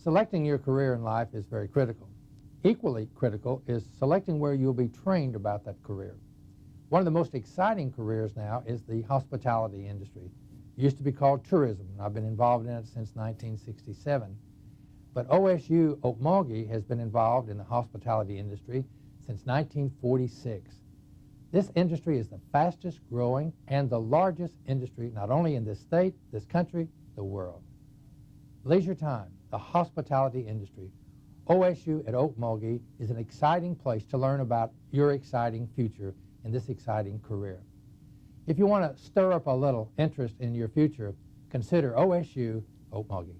Selecting your career in life is very critical. Equally critical is selecting where you'll be trained about that career. One of the most exciting careers now is the hospitality industry. It used to be called tourism, and I've been involved in it since 1967. But OSU Okmulgee has been involved in the hospitality industry since 1946. This industry is the fastest growing and the largest industry not only in this state, this country, the world. Leisure time, the hospitality industry. OSU at Okmulgee is an exciting place to learn about your exciting future in this exciting career. If you want to stir up a little interest in your future, consider OSU Okmulgee.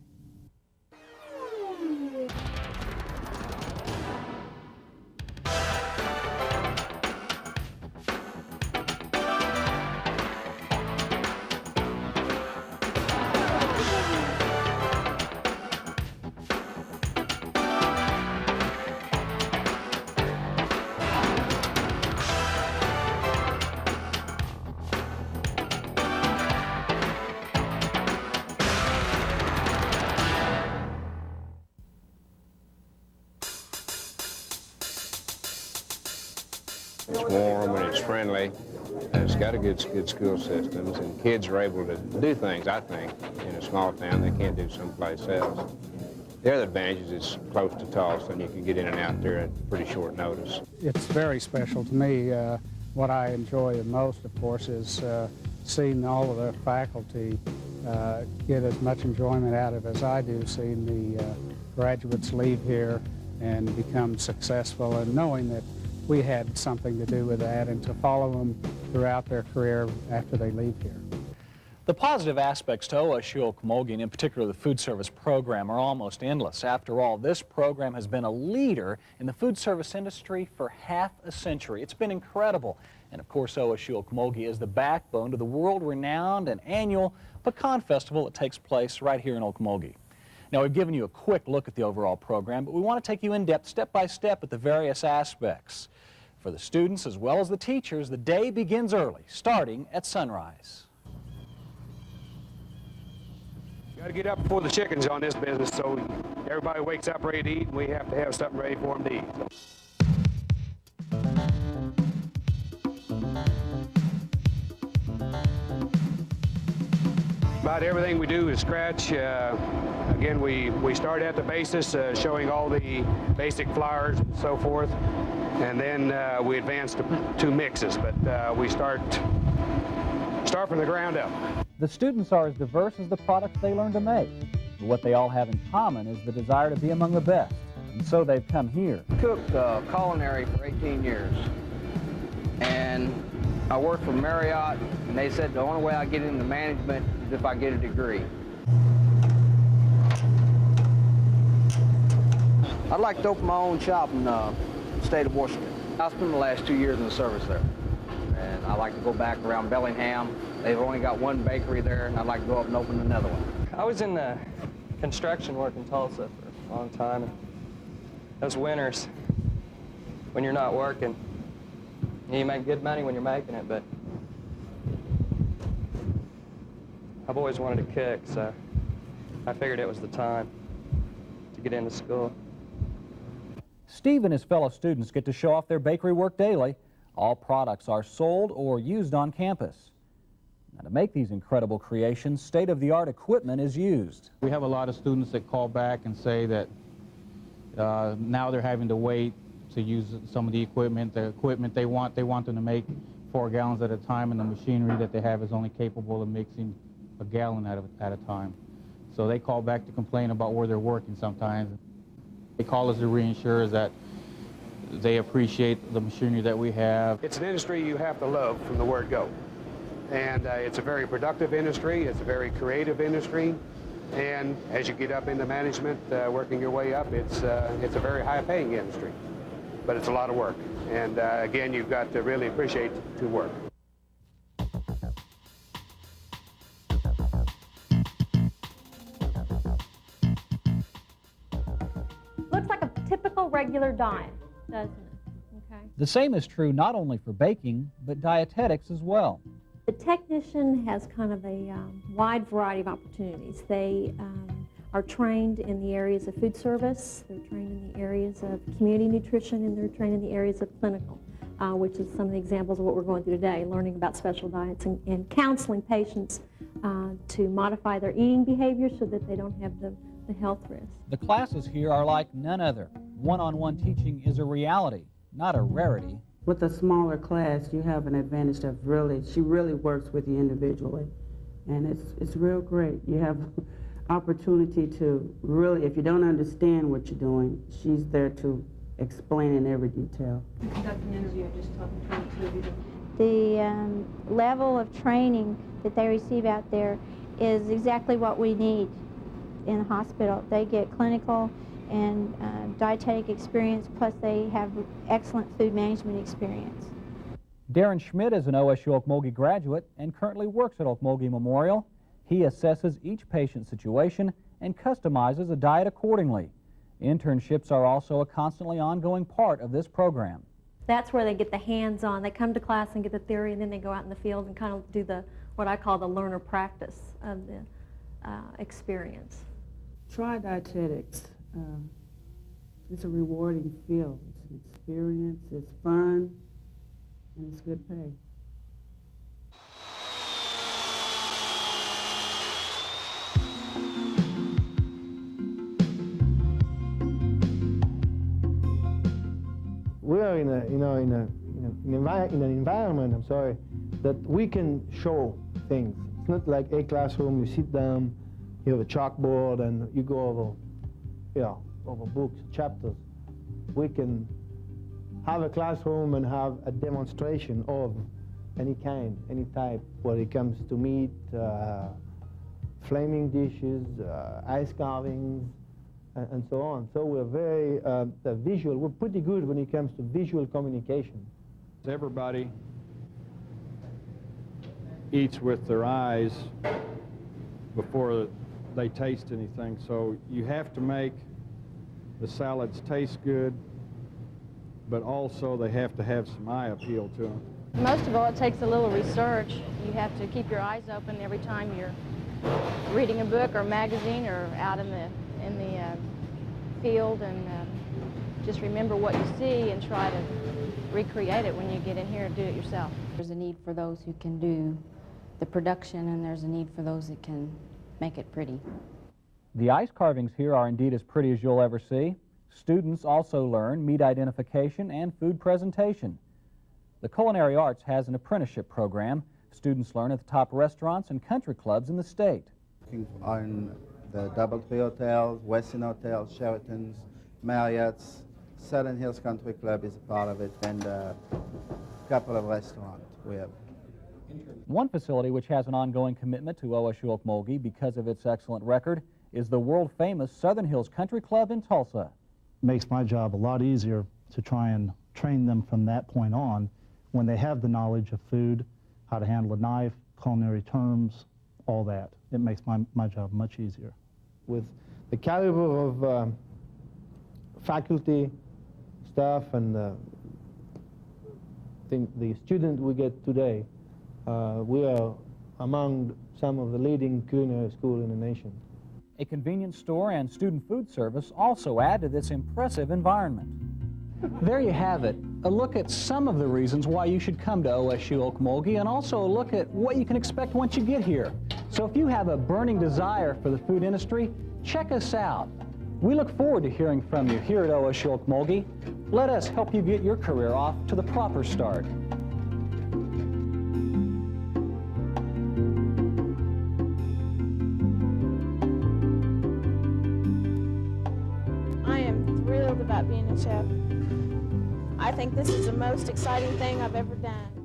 It's warm and it's friendly, and it's got a good school systems, and kids are able to do things, I think, in a small town they can't do someplace else. The other advantage is it's close to Tulsa, and you can get in and out there at pretty short notice. It's very special to me. What I enjoy the most, of course, is seeing all of the faculty get as much enjoyment out of it as I do, seeing the graduates leave here and become successful, and knowing that we had something to do with that, and to follow them throughout their career after they leave here. The positive aspects to OSU Okmulgee, and in particular the food service program, are almost endless. After all, this program has been a leader in the food service industry for half a century. It's been incredible. And of course, OSU Okmulgee is the backbone to the world-renowned and annual Pecan Festival that takes place right here in Okmulgee. Now, we've given you a quick look at the overall program, but we want to take you in depth, step by step, at the various aspects. For the students as well as the teachers, the day begins early, starting at sunrise. You got to get up before the chickens on this business, so everybody wakes up ready to eat, and we have to have something ready for them to eat. About everything we do is scratch. Again, we start at the basis, showing all the basic flours and so forth, and then we advance to mixes, but we start from the ground up. The students are as diverse as the products they learn to make. But what they all have in common is the desire to be among the best, and so they've come here. Cooked culinary for 18 years, and I worked for Marriott, and they said the only way I get into management is if I get a degree. I'd like to open my own shop in the state of Washington. I spent the last 2 years in the service there, and I like to go back around Bellingham. They've only got one bakery there, and I'd like to go up and open another one. I was in the construction work in Tulsa for a long time, and those winters, when you're not working, you make good money when you're making it, but I've always wanted to cook, so I figured it was the time to get into school. Steve and his fellow students get to show off their bakery work daily. All products are sold or used on campus. Now, to make these incredible creations, state-of-the-art equipment is used. We have a lot of students that call back and say that now they're having to wait to use some of the equipment they want them to make 4 gallons at a time, and the machinery that they have is only capable of mixing a gallon at a time. So they call back to complain about where they're working sometimes. They call us to reassure us that they appreciate the machinery that we have. It's an industry you have to love from the word go. And it's a very productive industry, it's a very creative industry, and as you get up into management, working your way up, it's a very high-paying industry. But it's a lot of work, and again, you've got to really appreciate the work. Looks like a typical regular dime, doesn't it? Okay. The same is true not only for baking, but dietetics as well. The technician has kind of a wide variety of opportunities. They are trained in the areas of food service, they're trained in the areas of community nutrition, and they're trained in the areas of clinical, which is some of the examples of what we're going through today, learning about special diets and counseling patients to modify their eating behavior so that they don't have the health risks. The classes here are like none other. One-on-one teaching is a reality, not a rarity. With a smaller class, you have an advantage of she really works with you individually. And it's real great. You have opportunity to really, if you don't understand what you're doing, she's there to explain in every detail. I conduct an interview, I'm just talking to you. The level of training that they receive out there is exactly what we need in the hospital. They get clinical and dietetic experience, plus they have excellent food management experience. Darren Schmidt is an OSU Okmulgee graduate and currently works at Okmulgee Memorial. He assesses each patient's situation and customizes a diet accordingly. Internships are also a constantly ongoing part of this program. That's where they get the hands-on. They come to class and get the theory, and then they go out in the field and kind of do what I call the learner practice of the experience. Try dietetics. It's a rewarding field. It's an experience, it's fun, and it's good pay. We are in an environment, that we can show things. It's not like a classroom, you sit down, you have a chalkboard, and you go over books, chapters. We can have a classroom and have a demonstration of any kind, any type, when it comes to meat, flaming dishes, ice carvings, and so on. So we're very visual. We're pretty good when it comes to visual communication. Everybody eats with their eyes before they taste anything, so you have to make the salads taste good, but also they have to have some eye appeal to them. Most of all, it takes a little research. You have to keep your eyes open every time you're reading a book or magazine or out in the field, and just remember what you see and try to recreate it when you get in here and do it yourself. There's a need for those who can do the production, and there's a need for those that can make it pretty. The ice carvings here are indeed as pretty as you'll ever see. Students also learn meat identification and food presentation. The Culinary Arts has an apprenticeship program. Students learn at the top restaurants and country clubs in the state. On the DoubleTree hotels, Westin hotels, Sheratons, Marriott's, Southern Hills Country Club is a part of it, and a couple of restaurants we have. One facility which has an ongoing commitment to OSU Okmulgee because of its excellent record is the world-famous Southern Hills Country Club in Tulsa. It makes my job a lot easier to try and train them from that point on when they have the knowledge of food, how to handle a knife, culinary terms, all that. It makes my job much easier. With the caliber of faculty, staff, and the student we get today, we are among some of the leading culinary schools in the nation. A convenience store and student food service also add to this impressive environment. There you have it, a look at some of the reasons why you should come to OSU Okmulgee, and also a look at what you can expect once you get here. So if you have a burning desire for the food industry, check us out. We look forward to hearing from you here at OSU Okmulgee. Let us help you get your career off to the proper start. I am thrilled about being a chef. I think this is the most exciting thing I've ever done.